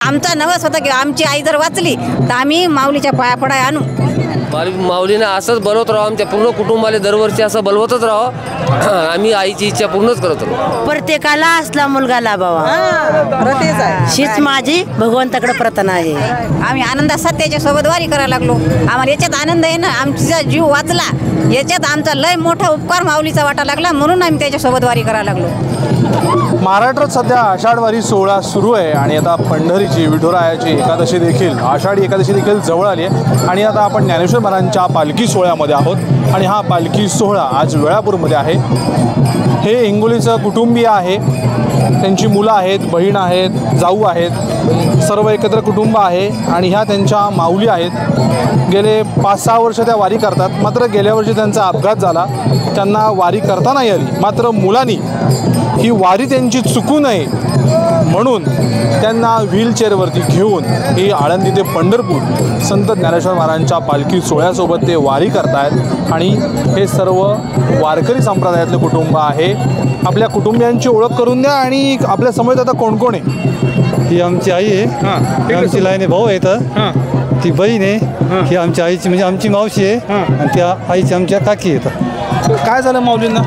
आमचा नवस होता की आमची आई जर वाचली तर आम्ही माऊलीच्या पाया पडाय आणू. माऊलीने असंच बनवत राहावं, आमच्या पूर्ण कुटुंबाला दरवर्षी असं बनवतच राहावं. आम्ही आईची इच्छा पूर्णच करत राहू. प्रत्येकाला असला मुलगा लाभावा हीच माझी भगवंताकडे प्रार्थना आहे. आम्ही आनंदात सत्याच्या सोबत वारी करायला लागलो. आम्हाला याच्यात आनंद आहे ना, आमचा जीव वाचला याच्यात आमचा लय मोठा उपकार माऊलीचा वाटा लागला, म्हणून आम्ही त्याच्यासोबत वारी करायला लागलो. महाराष्ट्रात सध्या आषाढ वारी सोहळा सुरू आहे आणि आता पंढरीची विठुरायाची एकादशी देखील, आषाढी एकादशी देखील जवळ आली आहे. आणि आता आपण ज्ञानेश्वर महाराजांच्या पालखी सोहळ्यामध्ये आहोत आणि हा पालखी सोहळा आज वेळापूरमध्ये आहे. हे हिंगोलीचं कुटुंबीय आहे, त्यांची मुलं आहेत, बहीण आहेत, जाऊ आहेत, सर्व एकत्र कुटुंब आहे आणि ह्या त्यांच्या माऊली आहेत. गेले 5-6 वर्ष त्या वारी करतात. मात्र गेल्या वर्षी त्यांचा अपघात झाला, त्यांना वारी करता नाही आली. मात्र मुलांनी ही वारी त्यांची चुकू नये म्हणून त्यांना व्हीलचेअरवरती घेऊन ही आळंदी ते पंढरपूर संत ज्ञानेश्वर महाराजांच्या पालखी सोहळ्यासोबत ते वारी करतायत. आणि हे सर्व वारकरी संप्रदायातले कुटुंब आहे. आपल्या कुटुंबियांची ओळख करून द्या आणि आपल्या समोर आता कोण कोण आहे. ही आमची आई आहे, आमची लाईने भाऊ आहेत, ती बहीण आहे, ही आमच्या आईची म्हणजे आमची मावशी आहे आणि त्या आईची आमच्या काकी आहेत. काय झालं माऊलींना?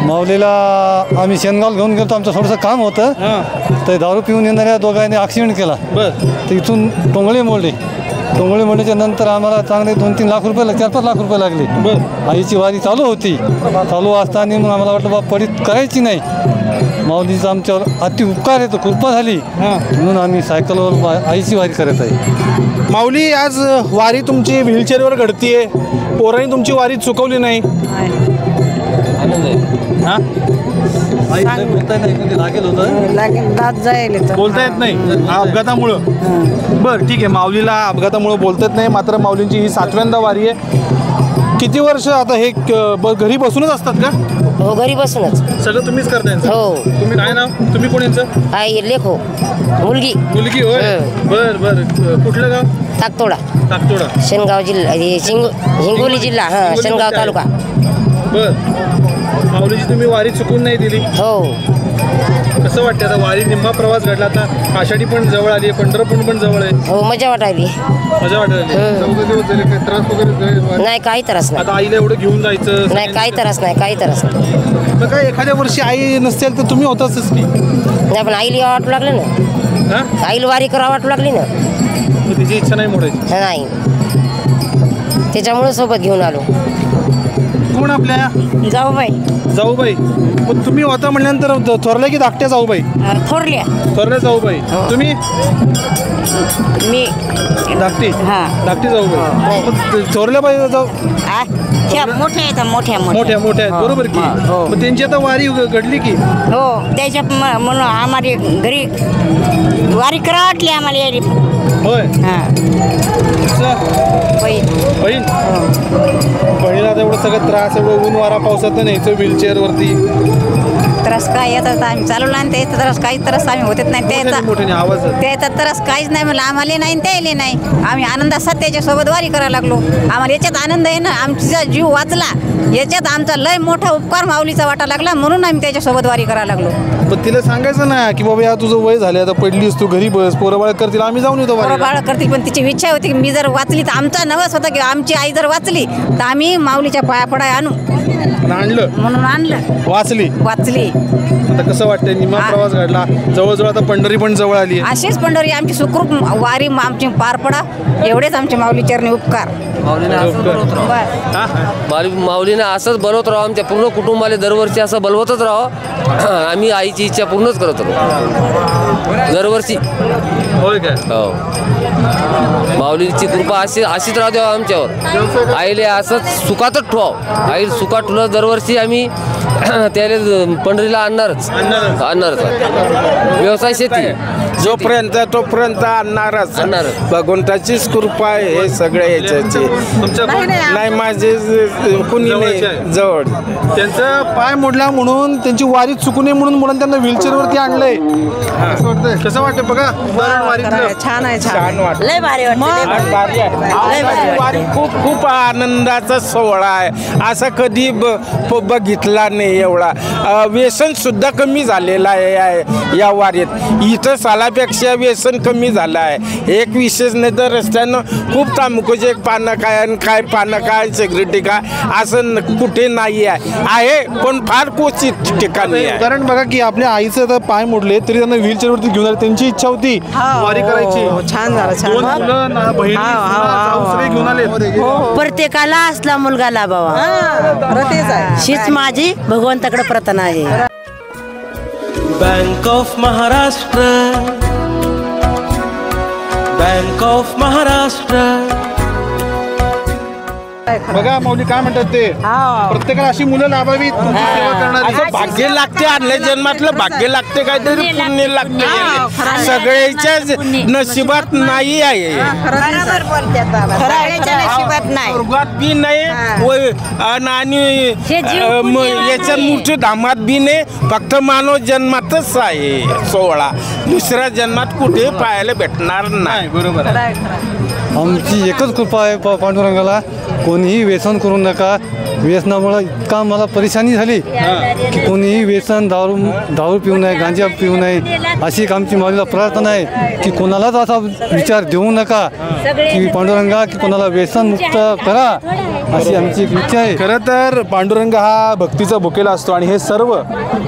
माऊलीला आम्ही शेणगाव घेऊन गेलो, आमचं थोडंसं काम होतं, तर दारू पिऊन येणाऱ्या दोघांनी ॲक्सिडेंट केला. तर इथून टोंगळे मोडल्याच्या नंतर आम्हाला चांगले 2-3 लाख रुपये 4-5 लाख रुपये लागले. आईची वारी चालू असताना मग आम्हाला वाटलं बा पडीत करायची नाही. माऊलीचा आमच्यावर अति उपकार आहे, कृपा झाली म्हणून आम्ही सायकलवर आईची वारी करत आहे. माऊली, आज वारी तुमची व्हीलचेअरवर घडतीये, पोरांनी तुमची वारी चुकवली नाही. आनंद आहे. बोलता येत नाही अपघातामुळं. बरं, ठीक आहे. माऊलीला अपघातामुळं बोलता येत नाही, मात्र माऊलींची ही 7व्यांदा वारी आहे. किती वर्ष आता हे घरी बसूनच असतात का? हो, घरी बसूनच सगळं तुम्हीच करताय? हो. तुम्ही काय नाव? तुम्ही कोण यांचं? आई लेखो मुलगी होय. बर बर. कुठलं गाव? ताकतोडा शेनगाव जिल्हा, हिंगोली जिल्हा, शेनगाव तालुका. बर. माऊलीची तुम्ही वारी चुकून नाही दिली. हो. कसं वाटतं आता? वारी निम्मा प्रवास घडला, आता आषाढी पण जवळ आली आहे, पंढरपूर पण जवळ आहे. हो, मजा वाटायली. त्रास वगैरे नाही, काही त्रास नाही. आता आईला एवढं घेऊन जायचं नाही, काही त्रास नाही. मग काय एखाद्या वर्षी आई नसेल तर तुम्ही होताच की नाही, पण आईला वाटू लागलं ना, आईला वारी करा वाटू लागली ना. तिची इच्छा नाही मोडायची? नाही, त्याच्यामुळे सोबत घेऊन आलो. कोण आपल्या? जाऊबाई. मग तुम्ही होता म्हणल्यानंतर थोरल्या की धाकट्या जाऊबाई? थोरल्या जाऊबाई. तुम्ही? मी धाकटी जाऊबाई. थोरल्या बाई जाऊ मोठ्या आहेत, बरोबर की? मग त्यांची आता वारी घडली की? हो, त्याच्या म्हणून आम्हाला घरी वारी करा वाटली आम्हाला. होय. बहिणीला आता एवढं सगळं त्रास, एवढं ऊन वारा पावसात न्यायचं व्हीलचेअरवरती. त्रास काय येतात, आम्ही चालवला आणि त्याचा त्रास काही त्रास आम्ही होतच नाही. त्याचा त्रास काहीच नाही म्हणलं, आम्हाला नाही त्याला नाही. आम्ही आनंदात सत्याच्या सोबत वारी करायला लागलो. आम्हाला याच्यात आनंद आहे ना, आमचा जीव वाचला याच्यात आमचा लय मोठा उपकार माऊलीचा वाटा लागला, म्हणून आम्ही त्याच्यासोबत वारी करायला लागलो. पण तिला सांगायचं ना की बाबा या तुझं वय झालं, आता पडलीस तू, घरी बस, पोरं बाळ करतील, आम्ही जाऊन येतो. पोरं बाळ करतील, पण तिची इच्छा होती की मी जर वाचली तर, आमचा नवस होता की आमची आई जर वाचली तर आम्ही माऊलीच्या पाया पडाय आणू. म्हणून आणलं. वाचली. आता कसं वाटतंय? निम्मा प्रवास घडला, जवळजवळ आता पंढरी पण जवळ आली. अशीच पंढरी आमची सुखरूप वारी आमची पार पडा, एवढेच आमचे माऊली चरणी उपकार. माऊलीने असंच बनवत राहावं, आमच्या पूर्ण कुटुंबाला दरवर्षी असं बनवतच राहावं. आम्ही आईची इच्छा पूर्णच करत राहू दरवर्षी. होय काय? हो. माऊलीची कृपा अशीच राहू द्यावं आमच्यावर. आईले असंच सुखातच ठेवावं. आई सुखात ठेवलं दरवर्षी आम्ही त्याला पंढरीला आणणारच. व्यवसाय शेती जोपर्यंत तोपर्यंत आणणारच. भगवंताचीच कृपा आहे हे सगळे याच्याची. नाही, माझे कुणी नाही जवळ. त्यांचा पाय मोडला म्हणून, त्यांची वारी चुकू नये म्हणून मुलांना त्यांना व्हीलचेअरवरती आणलंय. कसं वाटतं बघा? छान वाटतं. लय भारी वारी खूप आनंदाचा सोहळा आहे. असा कधी बघितला नाही एवढा. व्यसन सुद्धा कमी झालेलं आहे या वारीत. इथं सालापेक्षा व्यसन कमी झालं आहे. एक विशेष नाही तर रस्त्यानं खूप तामकुज एक पानं काय आणि काय पानं काय सिगरेटी काय असं कुठे नाही आहे पण फार क्वचित ठिकाणी आहे. कारण बघा की आपल्या आईचं तर पाय मोडले तरी त्यांना व्हीलचेअरवरती घेऊन आले. त्यांची इच्छा होती वारी करायची. छान झालं, छान. दोन मुलं ना, बहिणी, सासरे घेऊन आले. प्रत्येकाला असला मुलगा लाभावा हीच माझी भगवंताकडे प्रार्थना आहे. Bank of Maharashtra, bank of Maharashtra. बघा माऊली काय म्हणतात ते, प्रत्येकाला अशी मुलं लाभावीत तुमची सेवा करणारी. असं भाग्य लागते, आणल्या जन्मातलं भाग्य लागते, काहीतरी पुण्य लागते. सगळ्याच्या नशिबात नाही आहे. नशिबात नाही. स्वर्गात बी नाही आणि याच्या मूर्ती धामात बी नाही. फक्त मानव जन्मातच आहे 16. दुसऱ्या जन्मात कुठे पाहायला भेटणार नाही. बरोबर आहे. आमची एकच कृपा आहे पांडुरंगाला, कोणीही व्यसन करू नका. व्यसनामुळे इतका मला परेशानी झाली की कोणीही व्यसन दारू पिऊ नये, गांजा पिऊ नये, अशी एक आमची माऊलीला प्रार्थना आहे की कोणालाच असा विचार देऊ नका की पांडुरंगा की कोणाला व्यसन मुक्त करा, अशी आमची एक इच्छा आहे. खरं तर पांडुरंग हा भक्तीचा भुकेला असतो आणि हे सर्व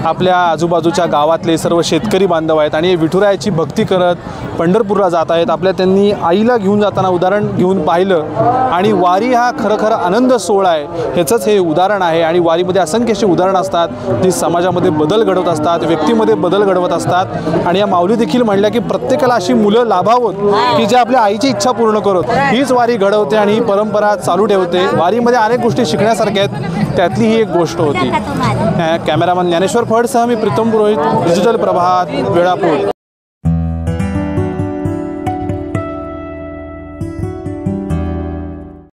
आपल्या आजूबाजूच्या गावातले सर्व शेतकरी बांधव आहेत आणि विठुरायाची भक्ती करत पंढरपूरला जात आहेत. आपल्या त्यांनी आईला घेऊन जाताना उदाहरण घेऊन पाहिलं आणि वारी हा खरं आनंद सोहळा आहे ह्याचंच हे उदाहरण आहे. आणि वारीमध्ये असंख्य अशी उदाहरणं असतात जी समाजामध्ये बदल घडवत असतात, व्यक्तीमध्ये बदल घडवत असतात. आणि या माऊली देखील म्हणल्या की प्रत्येकाला अशी मुलं लाभावत की जे आपल्या आईची इच्छा पूर्ण करत. हीच वारी घडवते आणि ही परंपरा चालू ठेवते. वारीमध्ये अनेक गोष्टी शिकण्यासारख्या आहेत, त्यातली ही एक गोष्ट होती. कॅमेरामन ज्ञानेश्वर फडसह मी प्रीतम पुरोहित, डिजिटल प्रभात, वेळापूर.